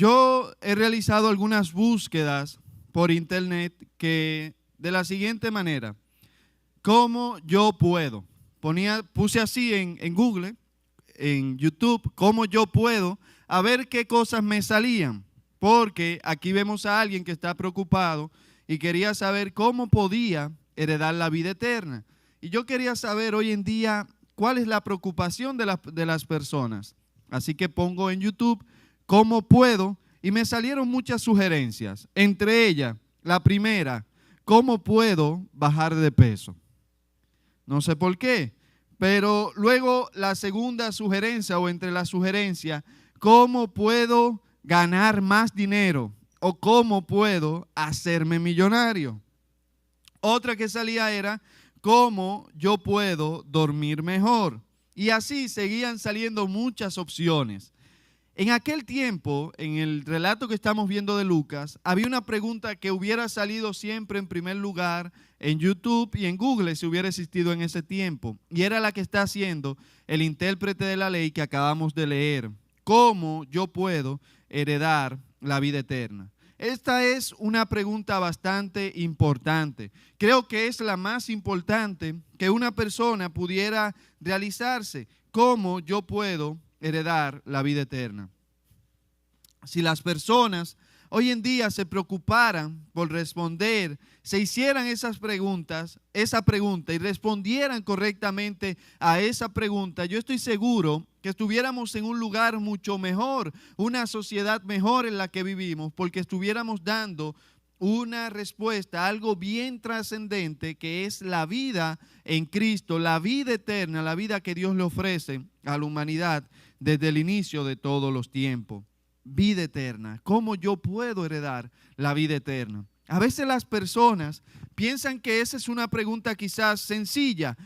Yo he realizado algunas búsquedas por internet que de la siguiente manera: ¿cómo yo puedo? Puse así en Google, en YouTube, ¿cómo yo puedo? A ver qué cosas me salían. Porque aquí vemos a alguien que está preocupado y quería saber cómo podía heredar la vida eterna. Y yo quería saber hoy en día cuál es la preocupación de las personas. Así que pongo en YouTube cómo puedo y me salieron muchas sugerencias. Entre ellas, la primera: ¿cómo puedo bajar de peso? No sé por qué, pero luego la segunda sugerencia, o entre las sugerencias: ¿cómo puedo ganar más dinero? O ¿cómo puedo hacerme millonario? Otra que salía era: ¿cómo yo puedo dormir mejor? Y así seguían saliendo muchas opciones. En aquel tiempo, en el relato que estamos viendo de Lucas, había una pregunta que hubiera salido siempre en primer lugar en YouTube y en Google si hubiera existido en ese tiempo. Y era la que está haciendo el intérprete de la ley que acabamos de leer: ¿cómo yo puedo heredar la vida eterna? Esta es una pregunta bastante importante. Creo que es la más importante que una persona pudiera realizarse. ¿Cómo yo puedo heredar la vida eterna? Si las personas hoy en día se preocuparan por responder, se hicieran esa pregunta y respondieran correctamente a esa pregunta, yo estoy seguro que estuviéramos en un lugar mucho mejor, una sociedad mejor en la que vivimos, porque estuviéramos dando una respuesta a algo bien trascendente, que es la vida en Cristo, la vida eterna, la vida que Dios le ofrece a la humanidad desde el inicio de todos los tiempos. Vida eterna. ¿Cómo yo puedo heredar la vida eterna? A veces las personas piensan que esa es una pregunta quizás sencilla.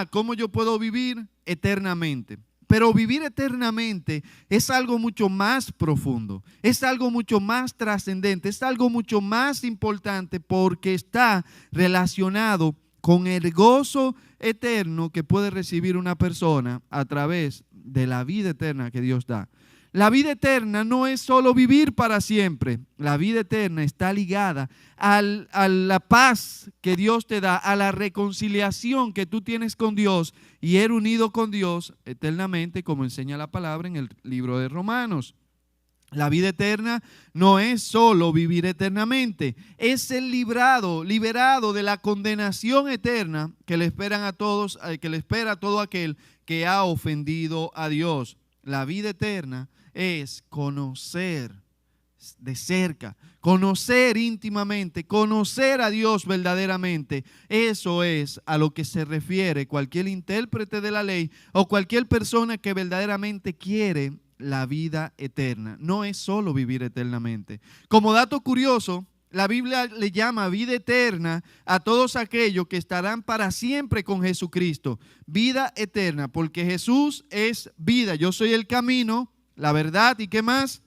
¿Cómo yo puedo vivir eternamente? Pero vivir eternamente es algo mucho más profundo, es algo mucho más trascendente, es algo mucho más importante, porque está relacionado con el gozo eterno que puede recibir una persona a través de la vida eterna que Dios da. La vida eterna no es solo vivir para siempre. La vida eterna está ligada a la paz que Dios te da, a la reconciliación que tú tienes con Dios y eres unido con Dios eternamente, como enseña la palabra en el libro de Romanos. La vida eterna no es solo vivir eternamente, es ser liberado de la condenación eterna que le esperan a todos, que le espera a todo aquel que ha ofendido a Dios. La vida eterna es conocer de cerca, conocer íntimamente, conocer a Dios verdaderamente. Eso es a lo que se refiere cualquier intérprete de la ley o cualquier persona que verdaderamente quiere la vida eterna. No es solo vivir eternamente. Como dato curioso, la Biblia le llama vida eterna a todos aquellos que estarán para siempre con Jesucristo. Vida eterna, porque Jesús es vida. Yo soy el camino, la verdad y ¿qué más?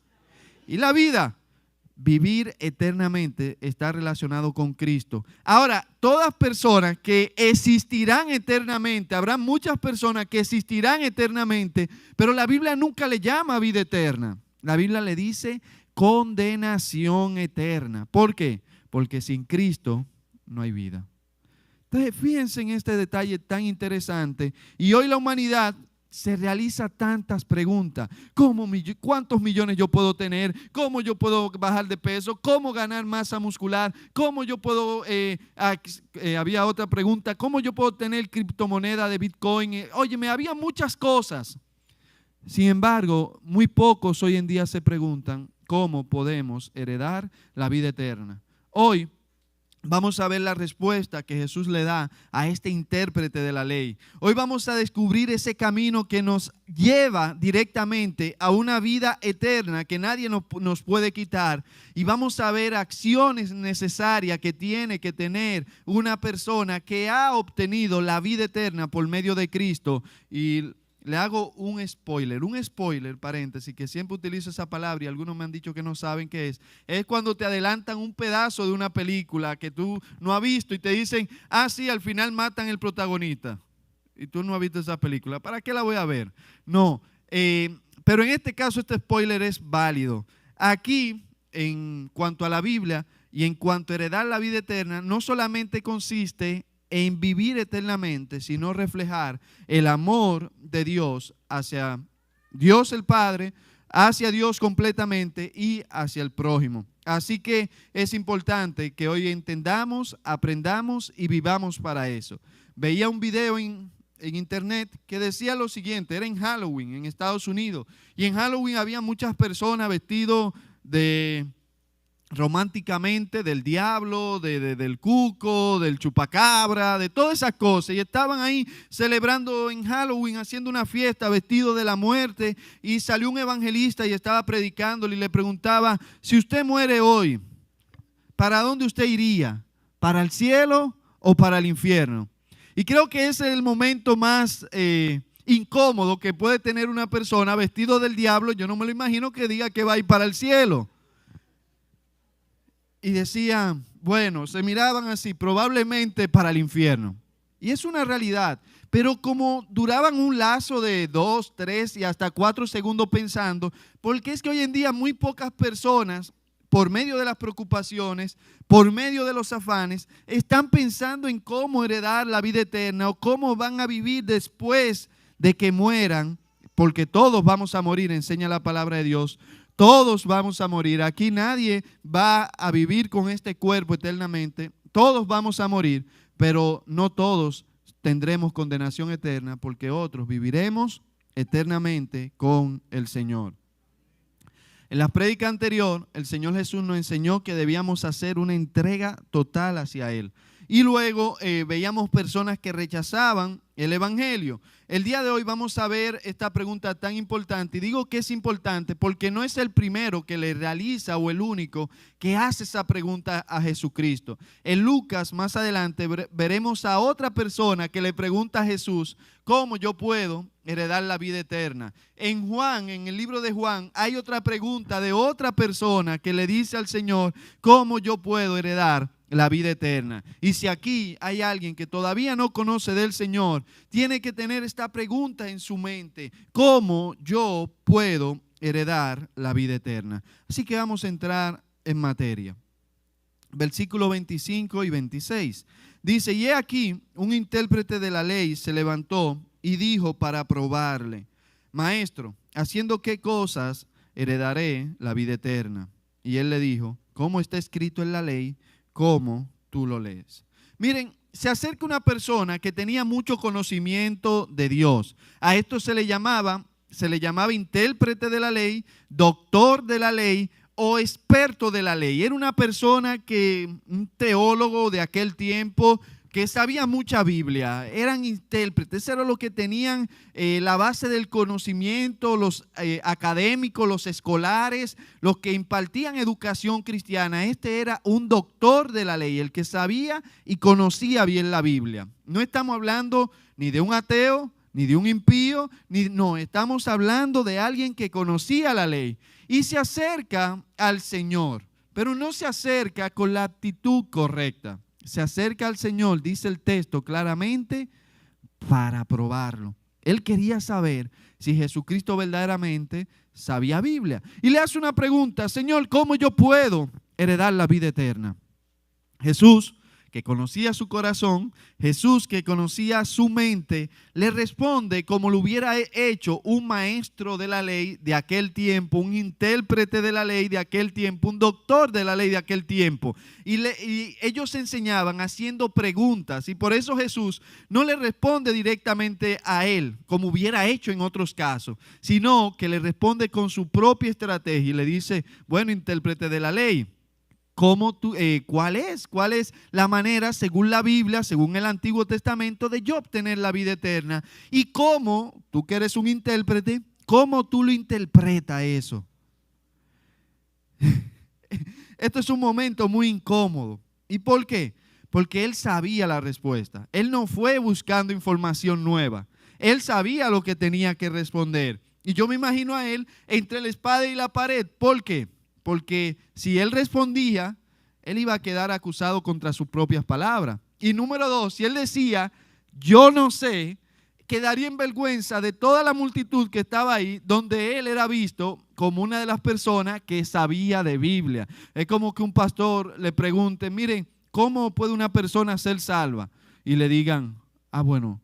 Y la vida. Vivir eternamente está relacionado con Cristo. Ahora, todas personas que existirán eternamente, habrá muchas personas que existirán eternamente, pero la Biblia nunca le llama vida eterna. La Biblia le dice condenación eterna. ¿Por qué? Porque sin Cristo no hay vida. Entonces, fíjense en este detalle tan interesante. Y hoy la humanidad se realiza tantas preguntas. ¿Cuántos millones yo puedo tener? ¿Cómo yo puedo bajar de peso? ¿Cómo ganar masa muscular? ¿Cómo yo puedo, había otra pregunta, ¿cómo yo puedo tener criptomoneda de Bitcoin? Óyeme, había muchas cosas. Sin embargo, muy pocos hoy en día se preguntan cómo podemos heredar la vida eterna. Hoy vamos a ver la respuesta que Jesús le da a este intérprete de la ley. Hoy vamos a descubrir ese camino que nos lleva directamente a una vida eterna que nadie nos puede quitar. Y vamos a ver acciones necesarias que tiene que tener una persona que ha obtenido la vida eterna por medio de Cristo. Y le hago un spoiler, paréntesis, que siempre utilizo esa palabra y algunos me han dicho que no saben qué es. Es cuando te adelantan un pedazo de una película que tú no has visto y te dicen, sí, al final matan al protagonista. Y tú no has visto esa película. ¿Para qué la voy a ver? No, pero en este caso este spoiler es válido. aquí, en cuanto a la Biblia y en cuanto a heredar la vida eterna, no solamente consiste en vivir eternamente, sino reflejar el amor de Dios hacia Dios el Padre, hacia Dios completamente y hacia el prójimo. Así que es importante que hoy entendamos, aprendamos y vivamos para eso. Veía un video en internet que decía lo siguiente, era en Halloween en Estados Unidos, y en Halloween había muchas personas vestidos de románticamente del diablo, del cuco, del chupacabra, de todas esas cosas, y estaban ahí celebrando en Halloween, haciendo una fiesta vestido de la muerte, y salió un evangelista y estaba predicándole y le preguntaba: si usted muere hoy, ¿para dónde usted iría? ¿Para el cielo o para el infierno? Y creo que ese es el momento más incómodo que puede tener una persona vestido del diablo. Yo no me lo imagino que diga que va a ir para el cielo. Y decían, bueno, se miraban así, probablemente para el infierno. Y es una realidad. Pero como duraban un lazo de 2, 3 y hasta 4 segundos pensando, porque es que hoy en día muy pocas personas, por medio de las preocupaciones, por medio de los afanes, están pensando en cómo heredar la vida eterna o cómo van a vivir después de que mueran, porque todos vamos a morir, enseña la palabra de Dios. Todos vamos a morir. Aquí nadie va a vivir con este cuerpo eternamente. Todos vamos a morir, pero no todos tendremos condenación eterna, porque otros viviremos eternamente con el Señor. En la prédica anterior, el Señor Jesús nos enseñó que debíamos hacer una entrega total hacia Él. Y luego veíamos personas que rechazaban el evangelio. El día de hoy vamos a ver esta pregunta tan importante. Y digo que es importante porque no es el primero que le realiza o el único que hace esa pregunta a Jesucristo. En Lucas, más adelante, veremos a otra persona que le pregunta a Jesús: ¿cómo yo puedo heredar la vida eterna? En Juan, en el libro de Juan, hay otra pregunta de otra persona que le dice al Señor: ¿cómo yo puedo heredar la vida eterna? Y si aquí hay alguien que todavía no conoce del Señor, tiene que tener esta pregunta en su mente: ¿cómo yo puedo heredar la vida eterna? Así que vamos a entrar en materia. Versículo 25 y 26. Dice: y he aquí, un intérprete de la ley se levantó y dijo para probarle: Maestro, ¿haciendo qué cosas heredaré la vida eterna? Y él le dijo: ¿cómo está escrito en la ley? ¿Cómo tú lo lees? Miren, se acerca una persona que tenía mucho conocimiento de Dios. A esto se le llamaba intérprete de la ley, doctor de la ley o experto de la ley. Era una persona un teólogo de aquel tiempo que sabía mucha Biblia, eran intérpretes, eso era lo que tenían la base del conocimiento, los académicos, los escolares, los que impartían educación cristiana. Este era un doctor de la ley, el que sabía y conocía bien la Biblia. No estamos hablando ni de un ateo, ni de un impío, no, estamos hablando de alguien que conocía la ley y se acerca al Señor, pero no se acerca con la actitud correcta. Se acerca al Señor, dice el texto claramente, para probarlo. Él quería saber si Jesucristo verdaderamente sabía Biblia. Y le hace una pregunta: Señor, ¿cómo yo puedo heredar la vida eterna? Jesús, que conocía su corazón, Jesús, que conocía su mente, le responde como lo hubiera hecho un maestro de la ley de aquel tiempo, un intérprete de la ley de aquel tiempo, un doctor de la ley de aquel tiempo. Y ellos enseñaban haciendo preguntas, y por eso Jesús no le responde directamente a él, como hubiera hecho en otros casos, sino que le responde con su propia estrategia y le dice: bueno, intérprete de la ley, ¿cuál es la manera, según la Biblia, según el Antiguo Testamento, de yo obtener la vida eterna? Y cómo, tú que eres un intérprete, ¿cómo tú lo interpretas eso? Esto es un momento muy incómodo. ¿Y por qué? Porque él sabía la respuesta. Él no fue buscando información nueva. Él sabía lo que tenía que responder. Y yo me imagino a él entre la espada y la pared. ¿Por qué? Porque si él respondía, él iba a quedar acusado contra sus propias palabras. Y número dos, si él decía: yo no sé, quedaría en vergüenza de toda la multitud que estaba ahí, donde él era visto como una de las personas que sabía de Biblia. Es como que un pastor le pregunte, miren, ¿cómo puede una persona ser salva? Y le digan, bueno,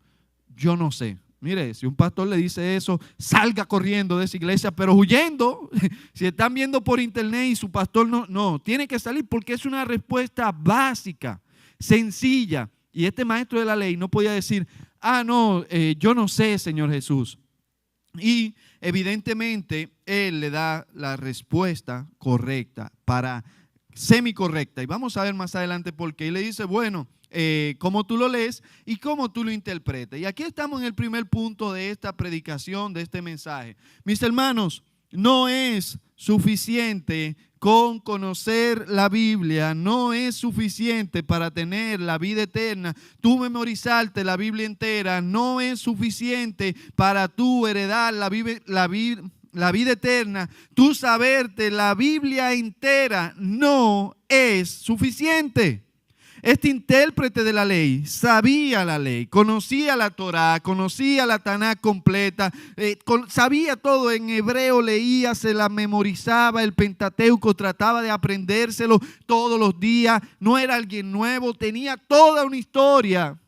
yo no sé. Mire, si un pastor le dice eso, salga corriendo de esa iglesia, pero huyendo. Si están viendo por internet y su pastor no, tiene que salir porque es una respuesta básica, sencilla. Y este maestro de la ley no podía decir, no, yo no sé, Señor Jesús. Y evidentemente él le da la respuesta correcta, semicorrecta. Y vamos a ver más adelante por qué. Y le dice, bueno, cómo tú lo lees y cómo tú lo interpretas. Y aquí estamos en el primer punto de esta predicación, de este mensaje. Mis hermanos, no es suficiente con conocer la Biblia, no es suficiente para tener la vida eterna. Tú memorizarte la Biblia entera no es suficiente para tú heredar la vida eterna. Tú saberte la Biblia entera no es suficiente. Este intérprete de la ley sabía la ley, conocía la Torá, conocía la Tanakh completa, sabía todo en hebreo, leía, se la memorizaba, el Pentateuco, trataba de aprendérselo todos los días. No era alguien nuevo, tenía toda una historia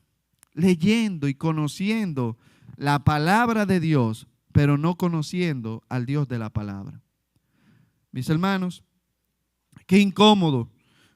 leyendo y conociendo la palabra de Dios, pero no conociendo al Dios de la palabra. Mis hermanos, qué incómodo.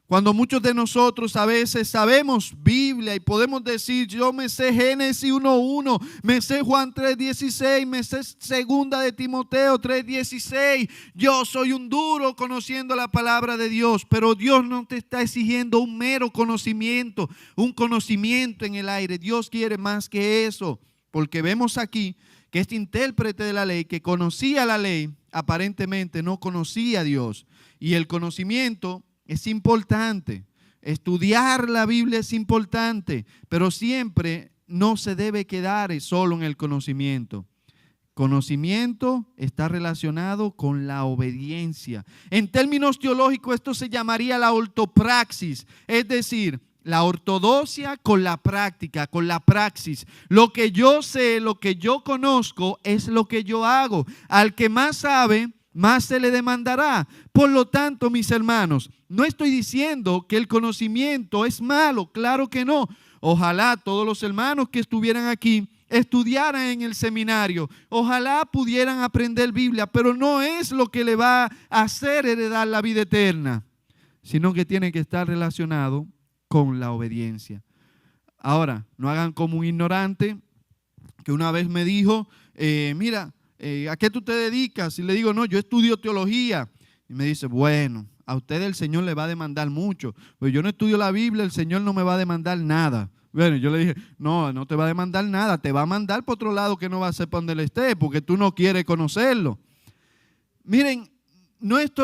Cuando muchos de nosotros a veces sabemos Biblia y podemos decir, yo me sé Génesis 1:1, me sé Juan 3:16, me sé segunda de Timoteo 3:16, yo soy un duro conociendo la palabra de Dios, pero Dios no te está exigiendo un mero conocimiento, un conocimiento en el aire. Dios quiere más que eso, porque vemos aquí que este intérprete de la ley que conocía la ley, aparentemente no conocía a Dios. Y el conocimiento es importante, estudiar la Biblia es importante, pero siempre no se debe quedar solo en el conocimiento. Conocimiento está relacionado con la obediencia. En términos teológicos esto se llamaría la ortopraxis, es decir, la ortodoxia con la práctica, con la praxis. Lo que yo sé, lo que yo conozco es lo que yo hago. Al que más sabe, más se le demandará. Por lo tanto, mis hermanos, no estoy diciendo que el conocimiento es malo, claro que no. Ojalá todos los hermanos que estuvieran aquí estudiaran en el seminario, ojalá pudieran aprender Biblia, pero no es lo que le va a hacer heredar la vida eterna, sino que tiene que estar relacionado con la obediencia. Ahora, no hagan como un ignorante que una vez me dijo, mira, ¿a qué tú te dedicas? Y le digo, no, yo estudio teología. Y me dice, bueno, a usted el Señor le va a demandar mucho. Pues yo no estudio la Biblia, el Señor no me va a demandar nada. Bueno, yo le dije, no te va a demandar nada, te va a mandar por otro lado que no va a ser para donde él esté, porque tú no quieres conocerlo. Miren,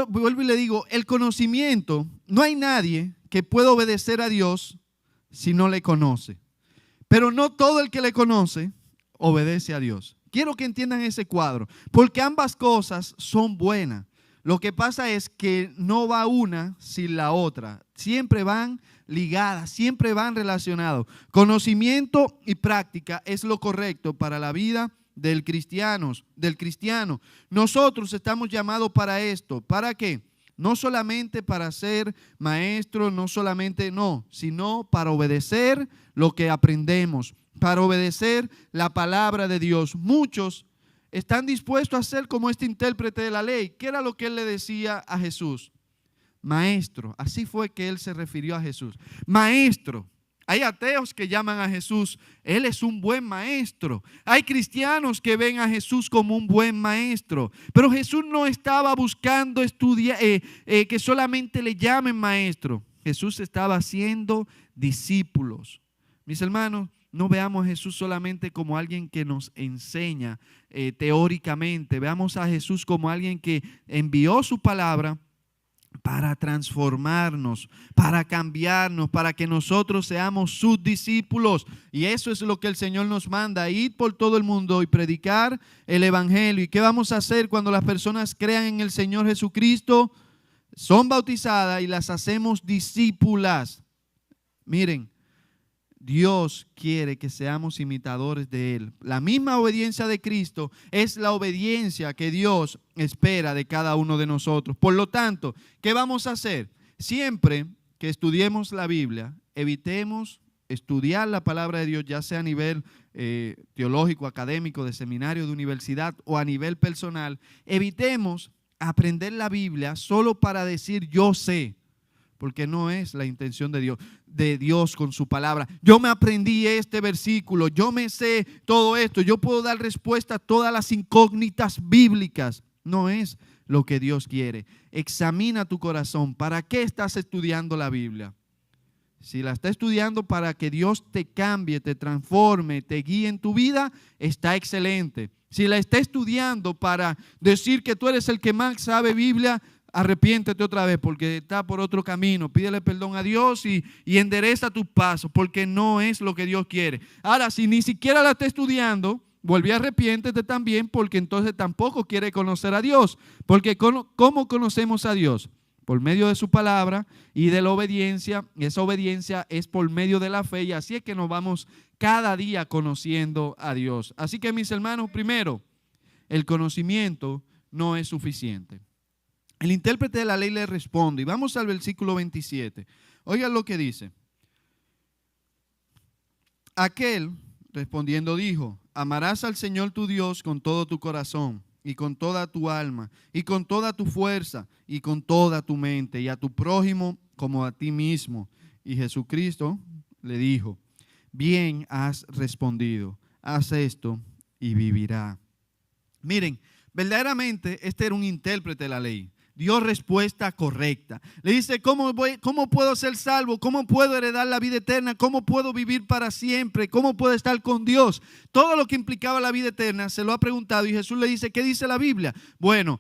vuelvo y le digo, el conocimiento, no hay nadie que pueda obedecer a Dios si no le conoce. Pero no todo el que le conoce obedece a Dios. Quiero que entiendan ese cuadro, porque ambas cosas son buenas. Lo que pasa es que no va una sin la otra. Siempre van ligadas, siempre van relacionados. Conocimiento y práctica es lo correcto para la vida del cristiano. Nosotros estamos llamados para esto. ¿Para qué? No solamente para ser maestros, sino para obedecer lo que aprendemos, para obedecer la palabra de Dios. Muchos están dispuestos a ser como este intérprete de la ley. ¿Qué era lo que él le decía a Jesús? Maestro, así fue que él se refirió a Jesús. Maestro. Hay ateos que llaman a Jesús, Él es un buen maestro. Hay cristianos que ven a Jesús como un buen maestro. Pero Jesús no estaba buscando que solamente le llamen maestro. Jesús estaba haciendo discípulos. Mis hermanos, no veamos a Jesús solamente como alguien que nos enseña teóricamente. Veamos a Jesús como alguien que envió su palabra para transformarnos, para cambiarnos, para que nosotros seamos sus discípulos. Y eso es lo que el Señor nos manda, ir por todo el mundo y predicar el evangelio. ¿Y qué vamos a hacer cuando las personas crean en el Señor Jesucristo? Son bautizadas y las hacemos discípulas. Miren, Dios quiere que seamos imitadores de Él. La misma obediencia de Cristo es la obediencia que Dios espera de cada uno de nosotros. Por lo tanto, ¿qué vamos a hacer? Siempre que estudiemos la Biblia, evitemos estudiar la palabra de Dios, ya sea a nivel teológico, académico, de seminario, de universidad o a nivel personal. Evitemos aprender la Biblia solo para decir yo sé, porque no es la intención de Dios con su palabra. Yo me aprendí este versículo, yo me sé todo esto, yo puedo dar respuesta a todas las incógnitas bíblicas. No es lo que Dios quiere. Examina tu corazón. ¿Para qué estás estudiando la Biblia? Si la estás estudiando para que Dios te cambie, te transforme, te guíe en tu vida, está excelente. Si la estás estudiando para decir que tú eres el que más sabe Biblia, arrepiéntete otra vez porque está por otro camino. Pídele perdón a Dios y endereza tus pasos porque no es lo que Dios quiere. Ahora, si ni siquiera la estás estudiando, vuelve y arrepiéntete también porque entonces tampoco quiere conocer a Dios. Porque ¿cómo conocemos a Dios? Por medio de su palabra y de la obediencia. Esa obediencia es por medio de la fe y así es que nos vamos cada día conociendo a Dios. Así que mis hermanos, primero, el conocimiento no es suficiente. El intérprete de la ley le responde y vamos al versículo 27. Oigan lo que dice. Aquel respondiendo dijo, amarás al Señor tu Dios con todo tu corazón y con toda tu alma y con toda tu fuerza y con toda tu mente y a tu prójimo como a ti mismo. Y Jesucristo le dijo, bien has respondido, haz esto y vivirá. Miren, verdaderamente este era un intérprete de la ley. Dio respuesta correcta. Le dice, ¿cómo puedo ser salvo? ¿Cómo puedo heredar la vida eterna? ¿Cómo puedo vivir para siempre? ¿Cómo puedo estar con Dios? Todo lo que implicaba la vida eterna se lo ha preguntado y Jesús le dice, ¿qué dice la Biblia? Bueno,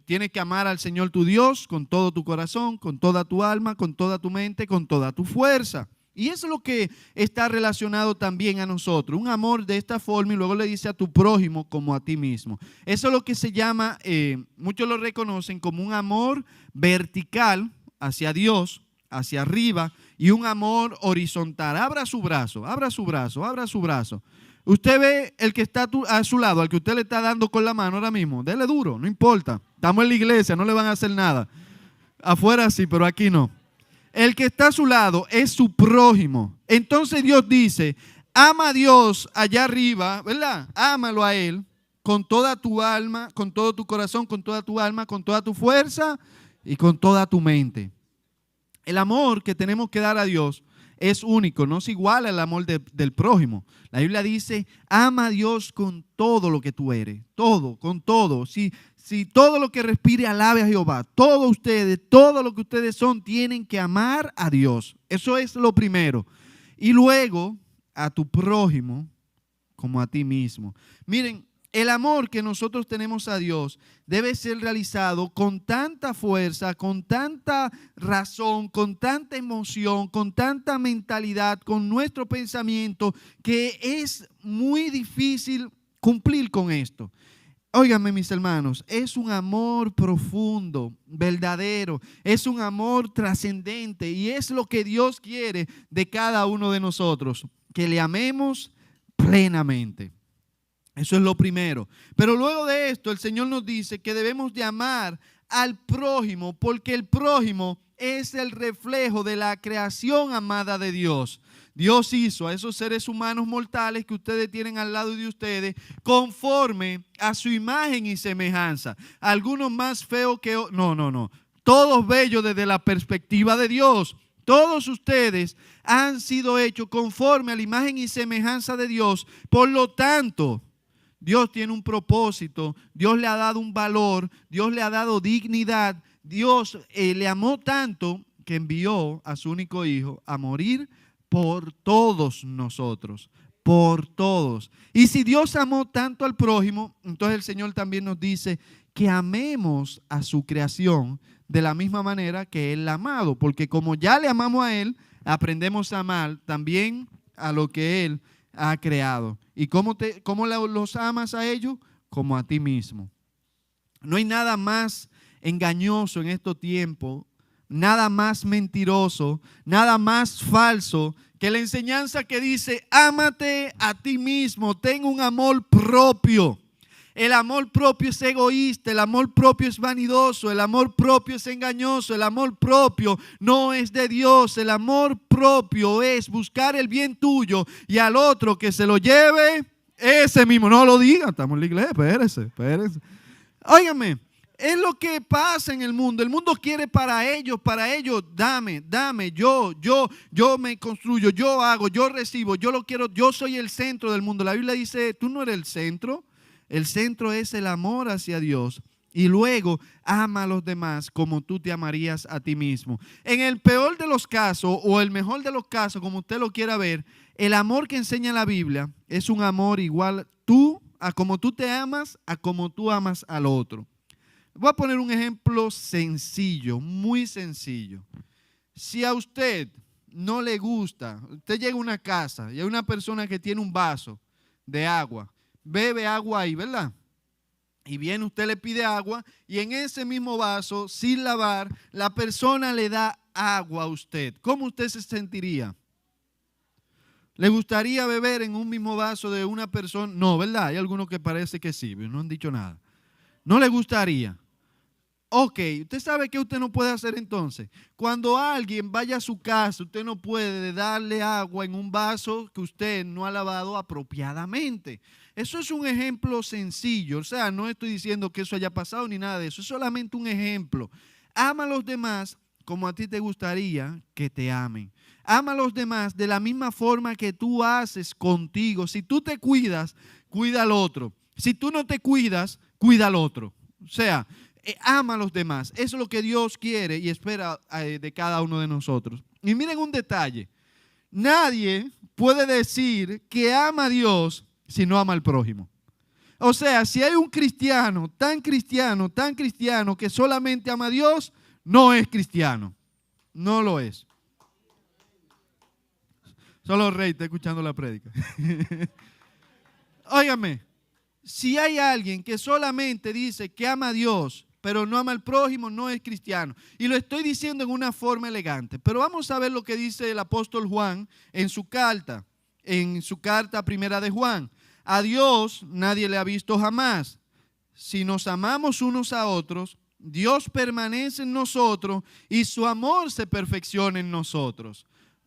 tienes que amar al Señor tu Dios con todo tu corazón, con toda tu alma, con toda tu mente, con toda tu fuerza. Y eso es lo que está relacionado también a nosotros, un amor de esta forma y luego le dice a tu prójimo como a ti mismo. Eso es lo que se llama, muchos lo reconocen como un amor vertical hacia Dios, hacia arriba y un amor horizontal. Abra su brazo, abra su brazo, abra su brazo. Usted ve el que está a su lado, al que usted le está dando con la mano ahora mismo, dele duro, no importa. Estamos en la iglesia, no le van a hacer nada. Afuera sí, pero aquí no. El que está a su lado es su prójimo. Entonces Dios dice, ama a Dios allá arriba, ¿verdad? Ámalo a Él con toda tu alma, con todo tu corazón, con toda tu alma, con toda tu fuerza y con toda tu mente. El amor que tenemos que dar a Dios es único, no es igual al amor del prójimo. La Biblia dice, ama a Dios con todo lo que tú eres, todo, con todo. Si todo lo que respire alabe a Jehová, todos ustedes, todo lo que ustedes son, tienen que amar a Dios. Eso es lo primero. Y luego a tu prójimo como a ti mismo. Miren, el amor que nosotros tenemos a Dios debe ser realizado con tanta fuerza, con tanta razón, con tanta emoción, con tanta mentalidad, con nuestro pensamiento, que es muy difícil cumplir con esto. Óiganme, mis hermanos, es un amor profundo, verdadero, es un amor trascendente y es lo que Dios quiere de cada uno de nosotros, que le amemos plenamente. Eso es lo primero. Pero luego de esto, el Señor nos dice que debemos de amar al prójimo, porque el prójimo es el reflejo de la creación amada de Dios. Dios hizo a esos seres humanos mortales que ustedes tienen al lado de ustedes conforme a su imagen y semejanza. Algunos más feos que otros. No. Todos bellos desde la perspectiva de Dios. Todos ustedes han sido hechos conforme a la imagen y semejanza de Dios. Por lo tanto, Dios tiene un propósito. Dios le ha dado un valor. Dios le ha dado dignidad. Dios le amó tanto que envió a su único hijo a morir por todos nosotros, por todos. Y si Dios amó tanto al prójimo, entonces el Señor también nos dice que amemos a su creación de la misma manera que Él la ha amado, porque como ya le amamos a Él, aprendemos a amar también a lo que Él ha creado. ¿Y cómo los amas a ellos? Como a ti mismo. No hay nada más engañoso en estos tiempos nada más mentiroso, nada más falso que la enseñanza que dice: ámate a ti mismo, ten un amor propio. El amor propio es egoísta, el amor propio es vanidoso, el amor propio es engañoso, el amor propio no es de Dios. El amor propio es buscar el bien tuyo y al otro que se lo lleve ese mismo. No lo digan, estamos en la iglesia, espérese. Óigame, es lo que pasa en el mundo. El mundo quiere para ellos, dame, yo me construyo, yo hago, yo recibo, yo lo quiero, yo soy el centro del mundo. La Biblia dice: tú no eres el centro. El centro es el amor hacia Dios. Y luego ama a los demás como tú te amarías a ti mismo. En el peor de los casos, o el mejor de los casos, como usted lo quiera ver, el amor que enseña la Biblia es un amor igual a como tú te amas, a como tú amas al otro. Voy a poner un ejemplo sencillo, muy sencillo. Si a usted no le gusta, usted llega a una casa y hay una persona que tiene un vaso de agua, bebe agua ahí, ¿verdad? Y viene, usted le pide agua y en ese mismo vaso, sin lavar, la persona le da agua a usted. ¿Cómo usted se sentiría? ¿Le gustaría beber en un mismo vaso de una persona? No, ¿verdad? Hay algunos que parece que sí, pero no han dicho nada. ¿No le gustaría? Ok, usted sabe que usted no puede hacer entonces. Cuando alguien vaya a su casa, usted no puede darle agua en un vaso que usted no ha lavado apropiadamente. Eso es un ejemplo sencillo. O sea, no estoy diciendo que eso haya pasado ni nada de eso. Es solamente un ejemplo. Ama a los demás como a ti te gustaría que te amen. Ama a los demás de la misma forma que tú haces contigo. Si tú te cuidas, cuida al otro. Si tú no te cuidas, cuida al otro. O sea, ama a los demás. Eso es lo que Dios quiere y espera de cada uno de nosotros. Y miren un detalle. Nadie puede decir que ama a Dios si no ama al prójimo. O sea, si hay un cristiano tan cristiano que solamente ama a Dios, no es cristiano. No lo es. Solo Rey está escuchando la prédica. Óigame, si hay alguien que solamente dice que ama a Dios, pero no ama al prójimo, no es cristiano. Y lo estoy diciendo en una forma elegante. Pero vamos a ver lo que dice el apóstol Juan en su carta primera de Juan. A Dios nadie le ha visto jamás. Si nos amamos unos a otros, Dios permanece en nosotros y su amor se perfecciona en nosotros.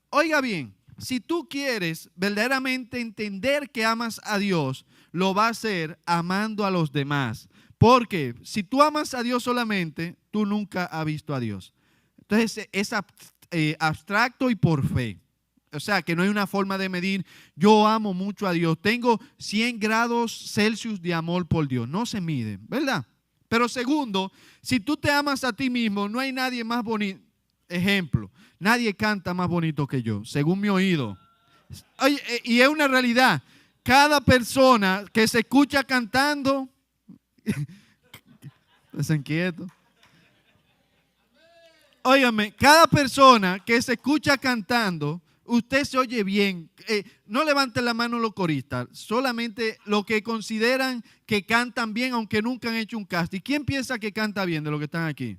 Oiga bien, si tú quieres verdaderamente entender que amas a Dios, lo va a hacer amando a los demás. Porque si tú amas a Dios solamente, tú nunca has visto a Dios. Entonces es abstracto y por fe. O sea, que no hay una forma de medir: yo amo mucho a Dios, tengo 100 grados Celsius de amor por Dios. No se mide, ¿verdad? Pero segundo, si tú te amas a ti mismo, no hay nadie más bonito. Ejemplo, nadie canta más bonito que yo, según mi oído. Oye, y es una realidad. Cada persona que se escucha cantando, desinquieto. Óigame, cada persona que se escucha cantando, usted se oye bien. No levanten la mano los coristas, solamente los que consideran que cantan bien, aunque nunca han hecho un casting. ¿Quién piensa que canta bien de los que están aquí?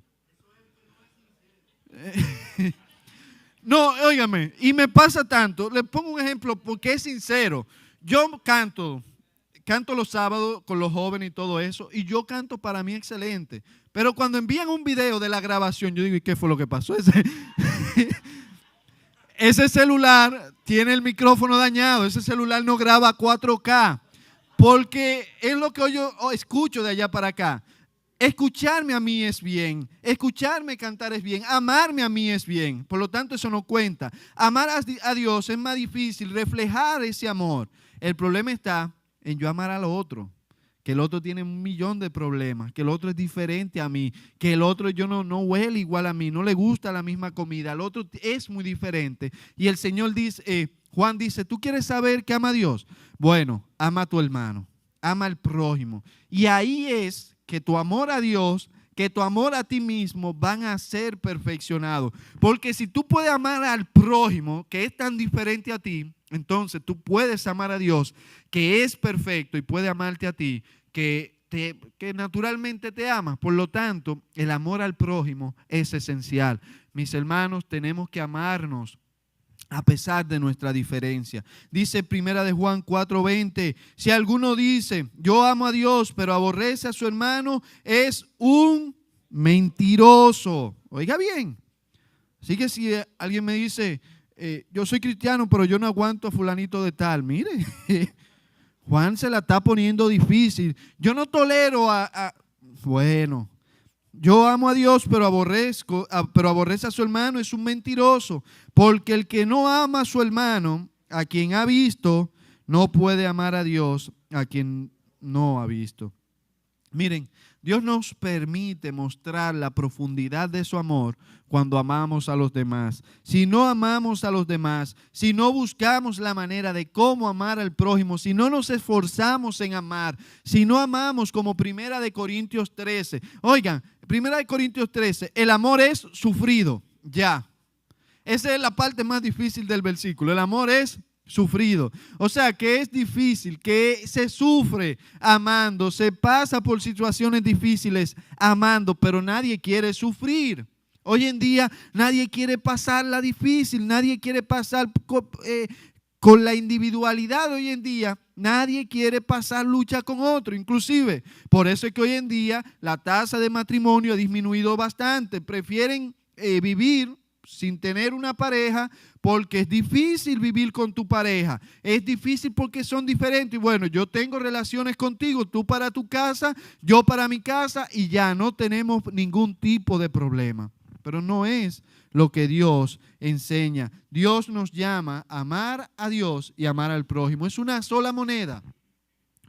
No, óigame, y me pasa tanto. Le pongo un ejemplo porque es sincero. Yo canto los sábados con los jóvenes y todo eso, y yo canto para mí excelente. Pero cuando envían un video de la grabación, yo digo: ¿y qué fue lo que pasó? Ese celular tiene el micrófono dañado, ese celular no graba 4K, porque es lo que yo escucho de allá para acá. Escucharme a mí es bien, escucharme cantar es bien, amarme a mí es bien. Por lo tanto, eso no cuenta. Amar a Dios es más difícil, reflejar ese amor. El problema está en yo amar al otro, que el otro tiene 1.000.000 de problemas, que el otro es diferente a mí, que el otro no huele igual a mí, no le gusta la misma comida, el otro es muy diferente. Y el Señor dice, Juan dice: ¿tú quieres saber que ama a Dios? Bueno, ama a tu hermano, ama al prójimo. Y ahí es que tu amor a Dios, que tu amor a ti mismo van a ser perfeccionados. Porque si tú puedes amar al prójimo, que es tan diferente a ti, entonces tú puedes amar a Dios, que es perfecto y puede amarte a ti, que que naturalmente te amas. Por lo tanto, el amor al prójimo es esencial. Mis hermanos, tenemos que amarnos a pesar de nuestra diferencia. Dice Primera de Juan 4:20, si alguno dice, yo amo a Dios, pero aborrece a su hermano, es un mentiroso. Oiga bien. Así que si alguien me dice, yo soy cristiano, pero yo no aguanto a fulanito de tal, mire, Juan se la está poniendo difícil. Yo no tolero bueno, yo amo a Dios, pero aborrece a su hermano, es un mentiroso. Porque el que no ama a su hermano, a quien ha visto, no puede amar a Dios, a quien no ha visto. Miren, Dios nos permite mostrar la profundidad de su amor cuando amamos a los demás. Si no amamos a los demás, si no buscamos la manera de cómo amar al prójimo, si no nos esforzamos en amar, si no amamos como Primera de Corintios 13. Oigan, Primera de Corintios 13, el amor es sufrido, ya. Esa es la parte más difícil del versículo. El amor es sufrido. O sea, que es difícil, que se sufre amando, se pasa por situaciones difíciles amando, pero nadie quiere sufrir. Hoy en día nadie quiere pasarla difícil, nadie quiere pasar con la individualidad. Hoy en día nadie quiere pasar lucha con otro, inclusive. Por eso es que hoy en día la tasa de matrimonio ha disminuido bastante. Prefieren vivir sin tener una pareja, porque es difícil vivir con tu pareja, es difícil porque son diferentes. Y bueno, yo tengo relaciones contigo, tú para tu casa, yo para mi casa, y ya no tenemos ningún tipo de problema. Pero no es lo que Dios enseña. Dios nos llama a amar a Dios y amar al prójimo. Es una sola moneda.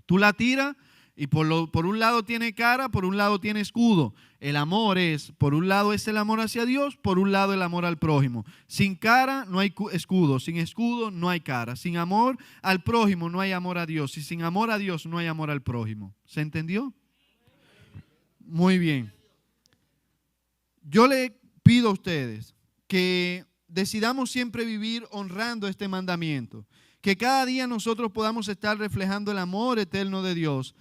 Tú la tiras y por un lado tiene cara, por un lado tiene escudo. El amor es, por un lado es el amor hacia Dios, por un lado el amor al prójimo. Sin cara no hay escudo, sin escudo no hay cara. Sin amor al prójimo no hay amor a Dios. Y sin amor a Dios no hay amor al prójimo. ¿Se entendió? Muy bien. Yo le pido a ustedes que decidamos siempre vivir honrando este mandamiento. Que cada día nosotros podamos estar reflejando el amor eterno de Dios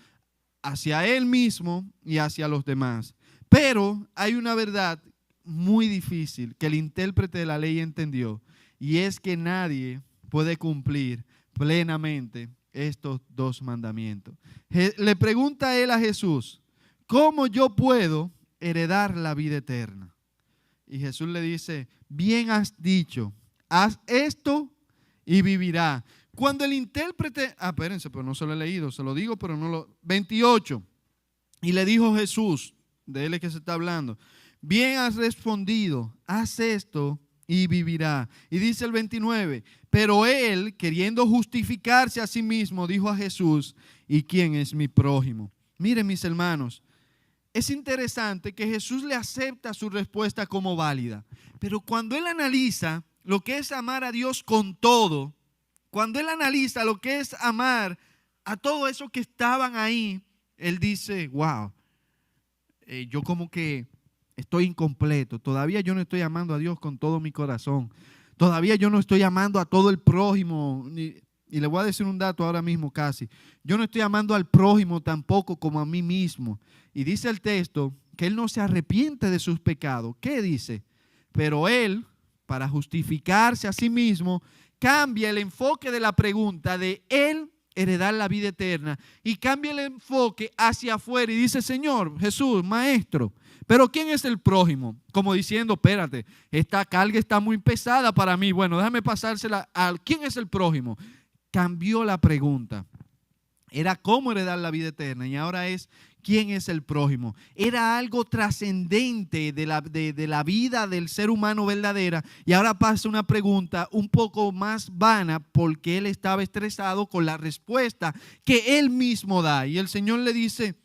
hacia Él mismo y hacia los demás. Pero hay una verdad muy difícil que el intérprete de la ley entendió, y es que nadie puede cumplir plenamente estos dos mandamientos. Le pregunta él a Jesús, ¿cómo yo puedo heredar la vida eterna? Y Jesús le dice, bien has dicho, haz esto y vivirá. Cuando el intérprete, espérense, pero no se lo he leído, se lo digo, pero no lo... 28, y le dijo Jesús, de él es que se está hablando, bien has respondido, haz esto y vivirá. Y dice el 29, pero él, queriendo justificarse a sí mismo, dijo a Jesús, ¿y quién es mi prójimo? Miren, mis hermanos, es interesante que Jesús le acepta su respuesta como válida, pero cuando él analiza lo que es amar a Dios con todo, cuando él analiza lo que es amar a todo eso que estaban ahí, él dice, wow, yo como que estoy incompleto. Todavía yo no estoy amando a Dios con todo mi corazón. Todavía yo no estoy amando a todo el prójimo. Y le voy a decir un dato ahora mismo casi. Yo no estoy amando al prójimo tampoco como a mí mismo. Y dice el texto que él no se arrepiente de sus pecados. ¿Qué dice? Pero él, para justificarse a sí mismo, cambia el enfoque de la pregunta de él heredar la vida eterna y cambia el enfoque hacia afuera y dice, Señor, Jesús, Maestro, pero ¿quién es el prójimo? Como diciendo, espérate, esta carga está muy pesada para mí, bueno, déjame pasársela a ¿quién es el prójimo? Cambió la pregunta. Era cómo heredar la vida eterna y ahora es ¿quién es el prójimo? Era algo trascendente de la vida del ser humano verdadera y ahora pasa una pregunta un poco más vana porque él estaba estresado con la respuesta que él mismo da. Y el Señor le dice,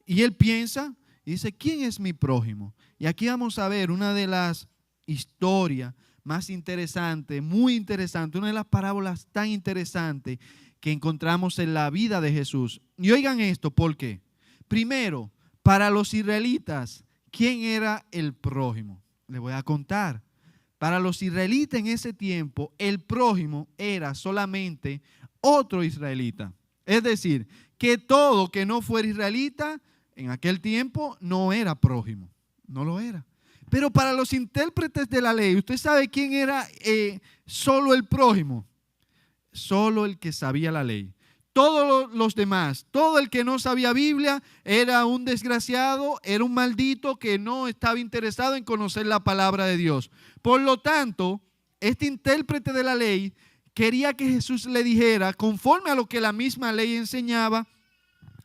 y él piensa y dice, ¿quién es mi prójimo? Y aquí vamos a ver una de las historias más interesantes, muy interesante, una de las parábolas tan interesantes que encontramos en la vida de Jesús. Y oigan esto, ¿por qué? Primero, para los israelitas, ¿quién era el prójimo? Les voy a contar. Para los israelitas en ese tiempo, el prójimo era solamente otro israelita. Es decir, que todo que no fuera israelita en aquel tiempo no era prójimo, no lo era. Pero para los intérpretes de la ley, ¿usted sabe quién era solo el prójimo? Solo el que sabía la ley. Todos los demás, todo el que no sabía Biblia era un desgraciado, era un maldito que no estaba interesado en conocer la palabra de Dios. Por lo tanto, este intérprete de la ley quería que Jesús le dijera, conforme a lo que la misma ley enseñaba,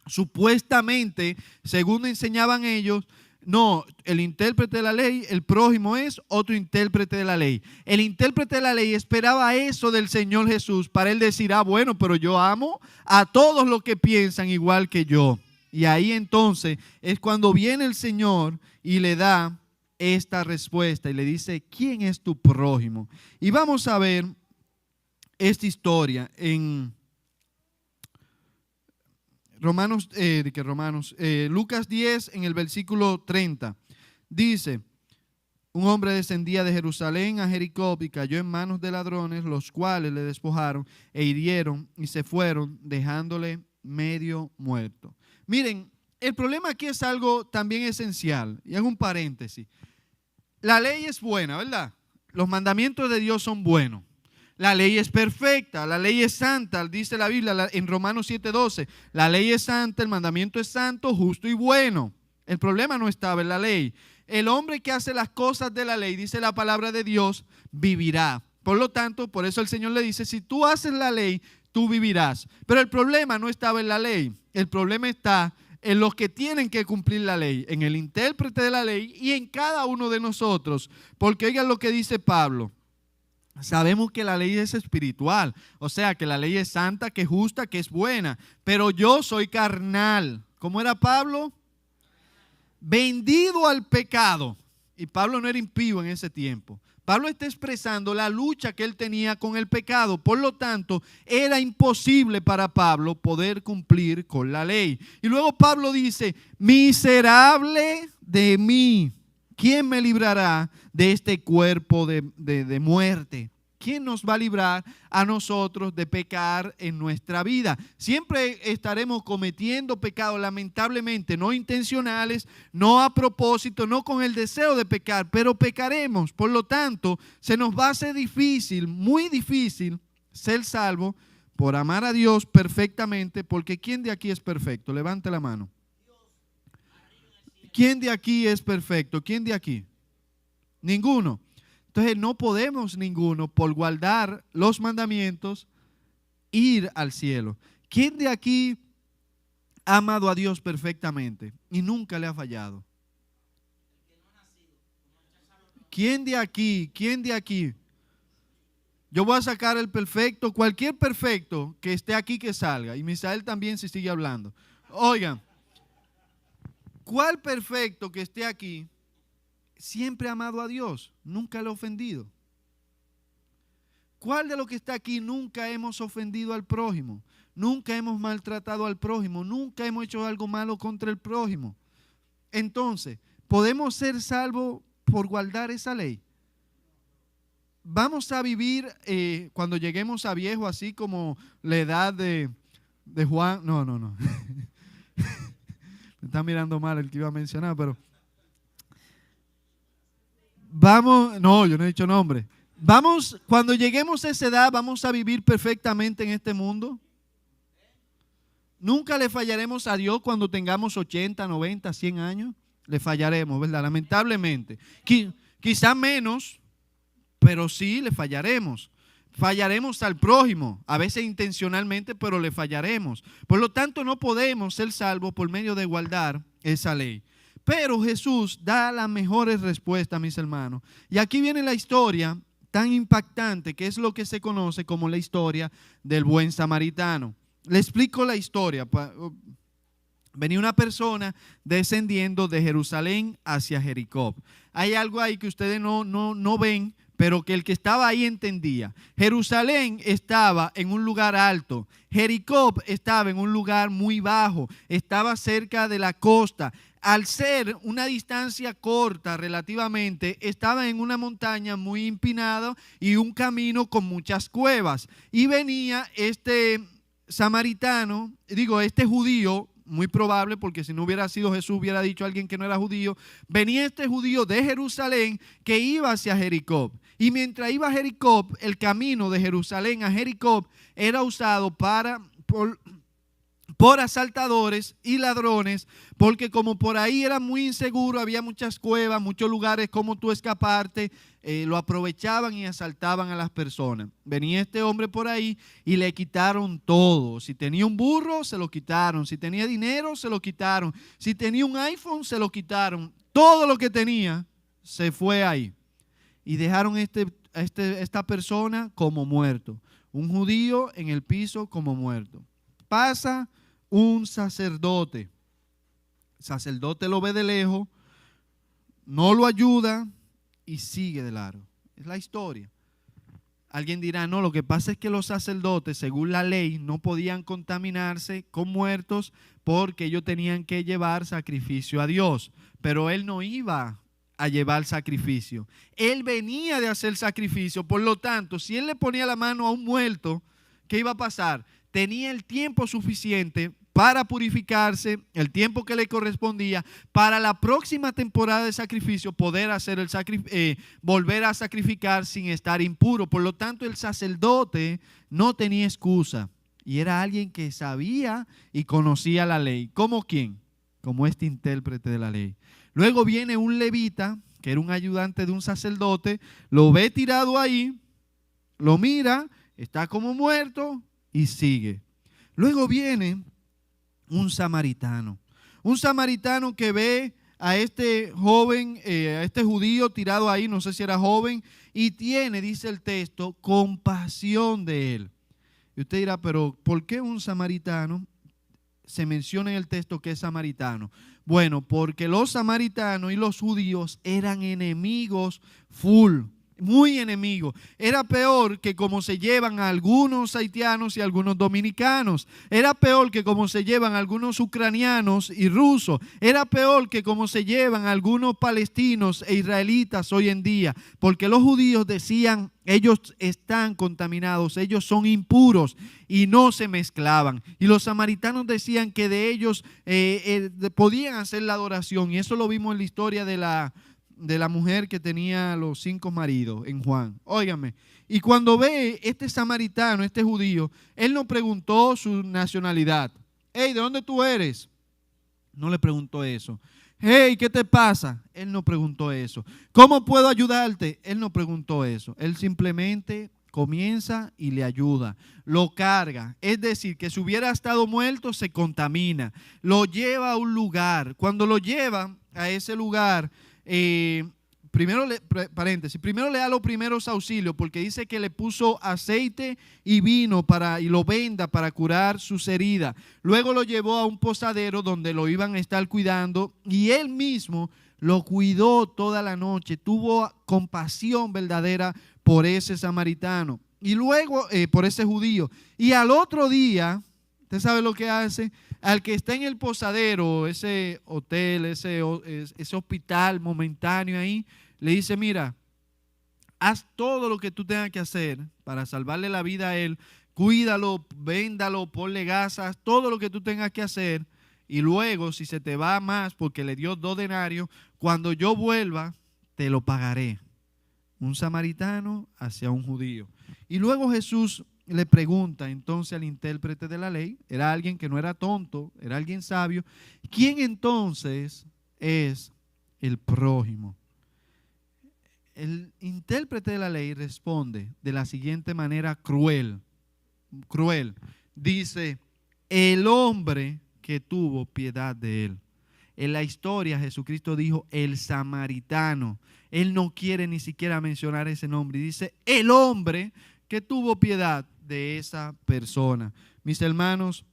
supuestamente, según enseñaban ellos, no, el intérprete de la ley, el prójimo es otro intérprete de la ley. El intérprete de la ley esperaba eso del Señor Jesús para él decir, bueno, pero yo amo a todos los que piensan igual que yo. Y ahí entonces es cuando viene el Señor y le da esta respuesta y le dice, ¿quién es tu prójimo? Y vamos a ver esta historia en Lucas 10 en el versículo 30. Dice, un hombre descendía de Jerusalén a Jericó y cayó en manos de ladrones, los cuales le despojaron e hirieron y se fueron, dejándole medio muerto. Miren, el problema aquí es algo también esencial, y hago un paréntesis. La ley es buena, ¿verdad? Los mandamientos de Dios son buenos. La ley es perfecta, la ley es santa, dice la Biblia en Romanos 7:12. La ley es santa, el mandamiento es santo, justo y bueno. El problema no estaba en la ley. El hombre que hace las cosas de la ley, dice la palabra de Dios, vivirá. Por lo tanto, por eso el Señor le dice, si tú haces la ley, tú vivirás. Pero el problema no estaba en la ley. El problema está en los que tienen que cumplir la ley, en el intérprete de la ley y en cada uno de nosotros. Porque oigan lo que dice Pablo. Sabemos que la ley es espiritual, o sea que la ley es santa, que es justa, que es buena, pero yo soy carnal. ¿Cómo era Pablo? Vendido al pecado. Y Pablo no era impío en ese tiempo. Pablo está expresando la lucha que él tenía con el pecado. Por lo tanto, era imposible para Pablo poder cumplir con la ley. Y luego Pablo dice, miserable de mí. ¿Quién me librará de este cuerpo de muerte? ¿Quién nos va a librar a nosotros de pecar en nuestra vida? Siempre estaremos cometiendo pecados, lamentablemente, no intencionales, no a propósito, no con el deseo de pecar, pero pecaremos. Por lo tanto, se nos va a hacer difícil, muy difícil, ser salvo por amar a Dios perfectamente, porque ¿quién de aquí es perfecto? Levante la mano. ¿Quién de aquí es perfecto? ¿Quién de aquí? Ninguno. Entonces no podemos ninguno por guardar los mandamientos ir al cielo. ¿Quién de aquí ha amado a Dios perfectamente y nunca le ha fallado? ¿Quién de aquí? ¿Quién de aquí? Yo voy a sacar el perfecto, cualquier perfecto que esté aquí que salga. Y Misael también se sigue hablando. Oigan. ¿Cuál perfecto que esté aquí siempre ha amado a Dios? Nunca le ha ofendido. ¿Cuál de los que está aquí nunca hemos ofendido al prójimo? Nunca hemos maltratado al prójimo. Nunca hemos hecho algo malo contra el prójimo. Entonces, ¿podemos ser salvos por guardar esa ley? Vamos a vivir cuando lleguemos a viejo, así como la edad de Juan. No. Me está mirando mal el que iba a mencionar, pero vamos, no, yo no he dicho nombre. Vamos, cuando lleguemos a esa edad, ¿vamos a vivir perfectamente en este mundo? Nunca le fallaremos a Dios cuando tengamos 80, 90, 100 años. Le fallaremos, ¿verdad? Lamentablemente. Quizá menos, pero sí le fallaremos. Fallaremos al prójimo, a veces intencionalmente, pero le fallaremos. Por lo tanto, no podemos ser salvos por medio de guardar esa ley. Pero Jesús da las mejores respuestas, mis hermanos. Y aquí viene la historia tan impactante, que es lo que se conoce como la historia del buen samaritano. Le explico la historia. Venía una persona descendiendo de Jerusalén hacia Jericó. Hay algo ahí que ustedes no ven, pero que el que estaba ahí entendía. Jerusalén estaba en un lugar alto. Jericó estaba en un lugar muy bajo. Estaba cerca de la costa. Al ser una distancia corta relativamente, estaba en una montaña muy empinada y un camino con muchas cuevas. Y venía este samaritano, este judío, muy probable, porque si no hubiera sido Jesús, hubiera dicho a alguien que no era judío, venía este judío de Jerusalén que iba hacia Jericó. Y mientras iba a Jericó, el camino de Jerusalén a Jericó era usado por asaltadores y ladrones, porque como por ahí era muy inseguro, había muchas cuevas, muchos lugares como tú escaparte, lo aprovechaban y asaltaban a las personas. Venía este hombre por ahí y le quitaron todo. Si tenía un burro, se lo quitaron. Si tenía dinero, se lo quitaron. Si tenía un iPhone, se lo quitaron. Todo lo que tenía se fue ahí. Y dejaron esta persona como muerto. Un judío en el piso como muerto. Pasa un sacerdote. El sacerdote lo ve de lejos, no lo ayuda y sigue de largo. Es la historia. Alguien dirá, no, lo que pasa es que los sacerdotes, según la ley, no podían contaminarse con muertos porque ellos tenían que llevar sacrificio a Dios. Pero él no iba a llevar sacrificio. Él venía de hacer sacrificio. Por lo tanto, si él le ponía la mano a un muerto, ¿qué iba a pasar? Tenía el tiempo suficiente para purificarse, el tiempo que le correspondía, para la próxima temporada de sacrificio poder hacer volver a sacrificar sin estar impuro. Por lo tanto, el sacerdote no tenía excusa y era alguien que sabía y conocía la ley. ¿Cómo quién? Como este intérprete de la ley. Luego viene un levita, que era un ayudante de un sacerdote, lo ve tirado ahí, lo mira, está como muerto y sigue. Luego viene un samaritano que ve a este joven, a este judío tirado ahí, no sé si era joven, y tiene, dice el texto, compasión de él. Y usted dirá, pero ¿por qué un samaritano se menciona en el texto que es samaritano? Bueno, porque los samaritanos y los judíos eran enemigos muy enemigos. Era peor que como se llevan a algunos haitianos y algunos dominicanos. Era peor que como se llevan a algunos ucranianos y rusos. Era peor que como se llevan a algunos palestinos e israelitas hoy en día. Porque los judíos decían, ellos están contaminados, ellos son impuros y no se mezclaban. Y los samaritanos decían que de ellos podían hacer la adoración. Y eso lo vimos en la historia de la mujer que tenía los 5 maridos en Juan. Óigame, y cuando ve este samaritano, este judío, él no preguntó su nacionalidad. Hey, ¿de dónde tú eres? No le preguntó eso. Hey, ¿qué te pasa? Él no preguntó eso. ¿Cómo puedo ayudarte? Él no preguntó eso. Él simplemente comienza y le ayuda, lo carga. Es decir, que si hubiera estado muerto se contamina, lo lleva a un lugar. Cuando lo lleva a ese lugar, primero le da los primeros auxilios, porque dice que le puso aceite y vino y lo venda para curar sus heridas. Luego lo llevó a un posadero donde lo iban a estar cuidando y él mismo lo cuidó toda la noche. Tuvo compasión verdadera por ese samaritano y luego por ese judío. Y al otro día, ¿usted sabe lo que hace? Al que está en el posadero, ese hotel, ese hospital momentáneo ahí, le dice, mira, haz todo lo que tú tengas que hacer para salvarle la vida a él, cuídalo, véndalo, ponle gasas, todo lo que tú tengas que hacer, y luego si se te va más porque le dio 2 denarios, cuando yo vuelva te lo pagaré. Un samaritano hacia un judío. Y luego Jesús le pregunta entonces al intérprete de la ley, era alguien que no era tonto, era alguien sabio, ¿quién entonces es el prójimo? El intérprete de la ley responde de la siguiente manera cruel. Dice, el hombre que tuvo piedad de él. En la historia Jesucristo dijo el samaritano. Él no quiere ni siquiera mencionar ese nombre. Y dice el hombre que tuvo piedad de esa persona. Mis hermanos,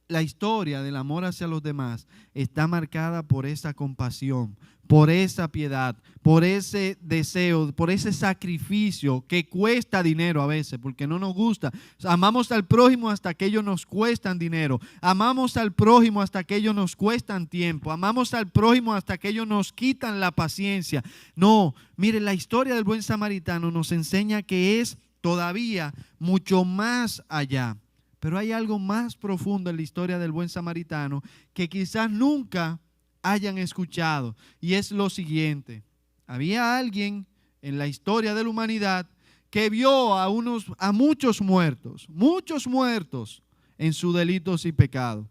la historia del amor hacia los demás está marcada por esa compasión, por esa piedad, por ese deseo, por ese sacrificio que cuesta dinero a veces, porque no nos gusta. Amamos al prójimo hasta que ellos nos cuestan dinero. Amamos al prójimo hasta que ellos nos cuestan tiempo. Amamos al prójimo hasta que ellos nos quitan la paciencia. No, mire, la historia del buen samaritano nos enseña que es todavía mucho más allá. Pero hay algo más profundo en la historia del buen samaritano que quizás nunca hayan escuchado. Y es lo siguiente. Había alguien en la historia de la humanidad que vio a muchos muertos en sus delitos y pecados.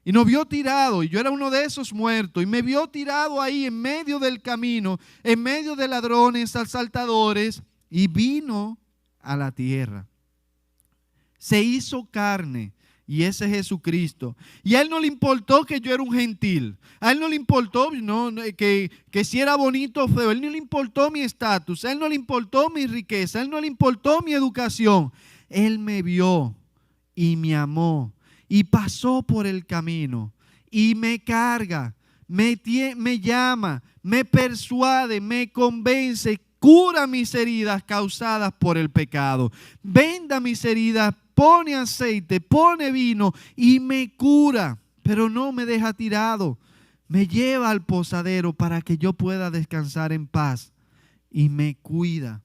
Y nos vio tirado, y yo era uno de esos muertos, y me vio tirado ahí en medio del camino, en medio de ladrones, asaltadores, y vino a la tierra. Se hizo carne, y ese es Jesucristo. Y a Él no le importó que yo era un gentil. A Él no le importó que si era bonito o feo. A Él no le importó mi estatus. A Él no le importó mi riqueza. A Él no le importó mi educación. Él me vio y me amó. Y pasó por el camino. Y me carga. Me llama. Me persuade. Me convence. Cura mis heridas causadas por el pecado. Venda mis heridas. Pone aceite, pone vino y me cura, pero no me deja tirado. Me lleva al posadero para que yo pueda descansar en paz y me cuida.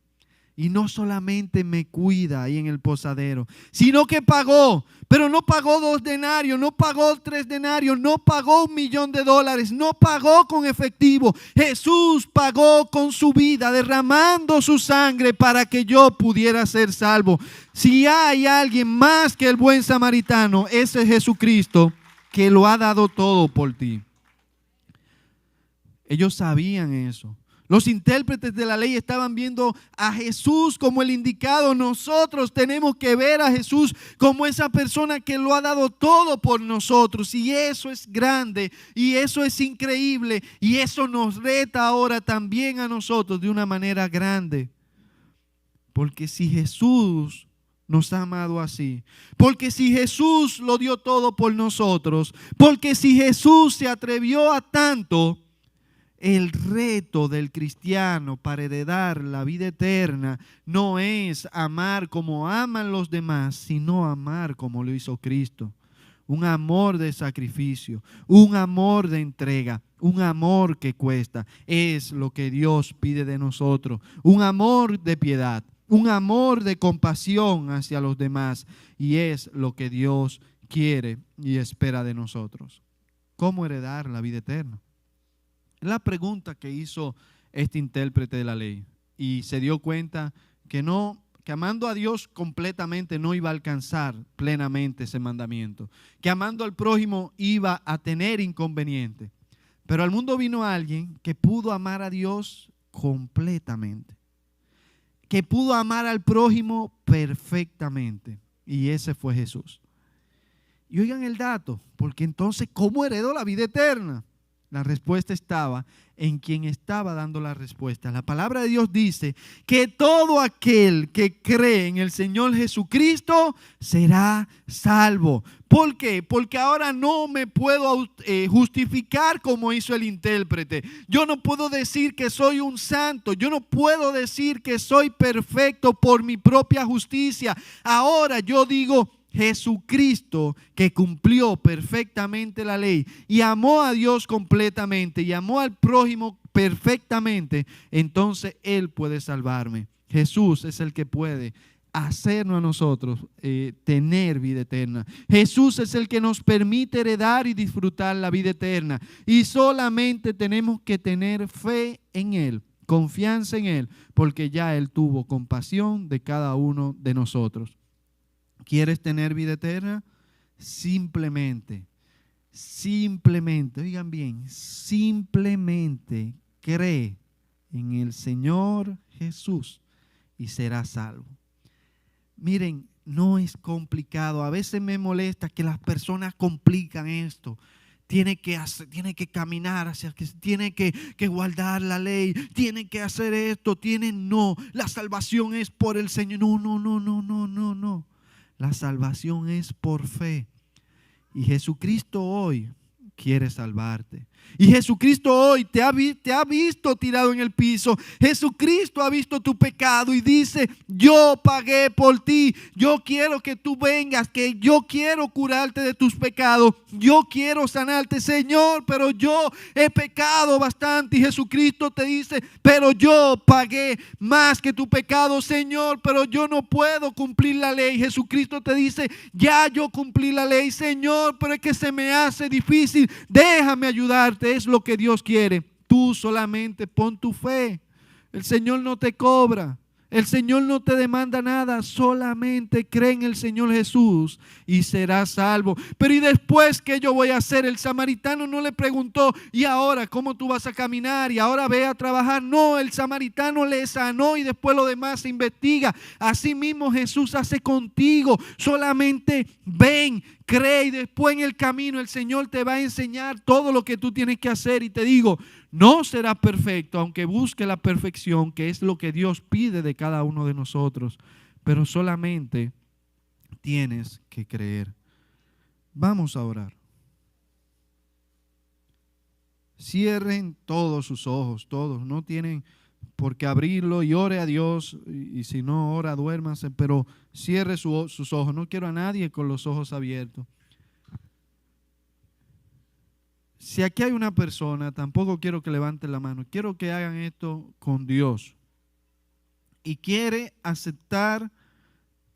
Y no solamente me cuida ahí en el posadero, sino que pagó, pero no pagó 2 denarios, no pagó 3 denarios, no pagó $1,000,000, no pagó con efectivo. Jesús pagó con su vida, derramando su sangre para que yo pudiera ser salvo. Si hay alguien más que el buen samaritano, ese es Jesucristo, que lo ha dado todo por ti. Ellos sabían eso. Los intérpretes de la ley estaban viendo a Jesús como el indicado. Nosotros tenemos que ver a Jesús como esa persona que lo ha dado todo por nosotros. Y eso es grande, y eso es increíble, y eso nos reta ahora también a nosotros de una manera grande. Porque si Jesús nos ha amado así, porque si Jesús lo dio todo por nosotros, porque si Jesús se atrevió a tanto, el reto del cristiano para heredar la vida eterna no es amar como aman los demás, sino amar como lo hizo Cristo. Un amor de sacrificio, un amor de entrega, un amor que cuesta. Es lo que Dios pide de nosotros. Un amor de piedad, un amor de compasión hacia los demás. Y es lo que Dios quiere y espera de nosotros. ¿Cómo heredar la vida eterna? Es la pregunta que hizo este intérprete de la ley, y se dio cuenta que amando a Dios completamente no iba a alcanzar plenamente ese mandamiento, que amando al prójimo iba a tener inconveniente. Pero al mundo vino alguien que pudo amar a Dios completamente, que pudo amar al prójimo perfectamente, y ese fue Jesús. Y oigan el dato, porque entonces, ¿cómo heredó la vida eterna? La respuesta estaba en quien estaba dando la respuesta. La palabra de Dios dice que todo aquel que cree en el Señor Jesucristo será salvo. ¿Por qué? Porque ahora no me puedo justificar como hizo el intérprete. Yo no puedo decir que soy un santo. Yo no puedo decir que soy perfecto por mi propia justicia. Ahora yo digo, Jesucristo, que cumplió perfectamente la ley y amó a Dios completamente y amó al prójimo perfectamente, entonces Él puede salvarme. Jesús es el que puede hacernos a nosotros tener vida eterna. Jesús es el que nos permite heredar y disfrutar la vida eterna, y solamente tenemos que tener fe en Él, confianza en Él, porque ya Él tuvo compasión de cada uno de nosotros. ¿Quieres tener vida eterna? Simplemente, oigan bien, simplemente cree en el Señor Jesús y serás salvo. Miren, no es complicado. A veces me molesta que las personas complican esto. Tiene que caminar hacia que tiene que guardar la ley, tiene que hacer esto, no, la salvación es por el Señor. No. La salvación es por fe. Y Jesucristo hoy quiere salvarte. Y Jesucristo hoy te ha visto tirado en el piso. Jesucristo ha visto tu pecado y dice: yo pagué por ti. Yo quiero que tú vengas, que yo quiero curarte de tus pecados. Yo quiero sanarte, Señor, pero yo he pecado bastante. Y Jesucristo te dice: pero yo pagué más que tu pecado, Señor, pero yo no puedo cumplir la ley. Jesucristo te dice: ya yo cumplí la ley, Señor, pero es que se me hace difícil. Déjame ayudarte. Es lo que Dios quiere. Tú solamente pon tu fe. El Señor no te cobra. El Señor no te demanda nada. Solamente cree en el Señor Jesús y serás salvo. Pero ¿y después qué yo voy a hacer? El samaritano no le preguntó: ¿y ahora cómo tú vas a caminar? Y ahora ve a trabajar. No, el samaritano le sanó y después lo demás se investiga. Así mismo Jesús hace contigo. Solamente ven, cree, y después en el camino el Señor te va a enseñar todo lo que tú tienes que hacer. Y te digo, no serás perfecto, aunque busque la perfección, que es lo que Dios pide de cada uno de nosotros, pero solamente tienes que creer. Vamos a orar. Cierren todos sus ojos, todos, no tienen por qué abrirlo, y ore a Dios, y si no ora, duérmase, pero cierre sus ojos. No quiero a nadie con los ojos abiertos. Si aquí hay una persona, tampoco quiero que levanten la mano, quiero que hagan esto con Dios y quiere aceptar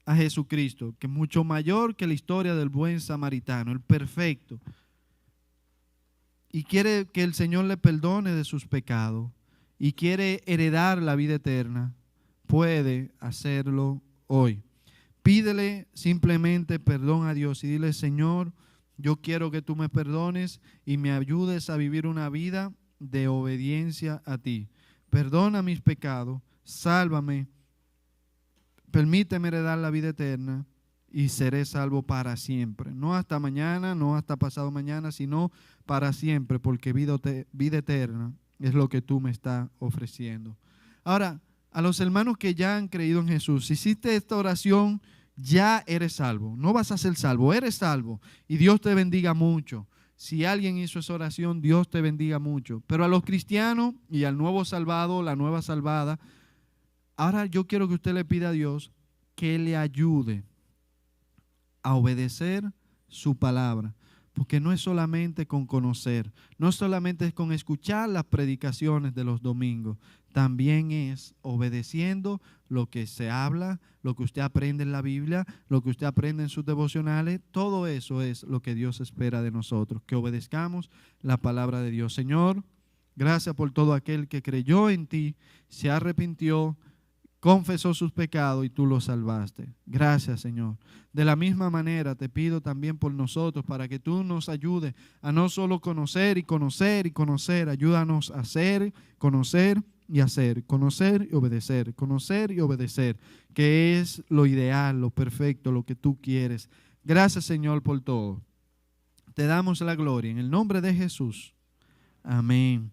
a Jesucristo, que es mucho mayor que la historia del buen samaritano, el perfecto, y quiere que el Señor le perdone de sus pecados y quiere heredar la vida eterna, puede hacerlo hoy. Pídele simplemente perdón a Dios y dile: Señor, yo quiero que tú me perdones y me ayudes a vivir una vida de obediencia a ti. Perdona mis pecados, sálvame, permíteme heredar la vida eterna y seré salvo para siempre. No hasta mañana, no hasta pasado mañana, sino para siempre, porque vida eterna es lo que tú me estás ofreciendo. Ahora, a los hermanos que ya han creído en Jesús, si hiciste esta oración, ya eres salvo. No vas a ser salvo, eres salvo. Y Dios te bendiga mucho. Si alguien hizo esa oración, Dios te bendiga mucho. Pero a los cristianos y al nuevo salvado, la nueva salvada, ahora yo quiero que usted le pida a Dios que le ayude a obedecer su palabra. Porque no es solamente con conocer, no solamente es con escuchar las predicaciones de los domingos, también es obedeciendo lo que se habla, lo que usted aprende en la Biblia, lo que usted aprende en sus devocionales. Todo eso es lo que Dios espera de nosotros, que obedezcamos la palabra de Dios. Señor, gracias por todo aquel que creyó en ti, se arrepintió, confesó sus pecados y tú lo salvaste. Gracias, Señor. De la misma manera te pido también por nosotros, para que tú nos ayudes a no solo conocer y conocer y conocer. Ayúdanos a hacer, conocer y hacer, conocer y obedecer, que es lo ideal, lo perfecto, lo que tú quieres. Gracias, Señor, por todo. Te damos la gloria en el nombre de Jesús. Amén.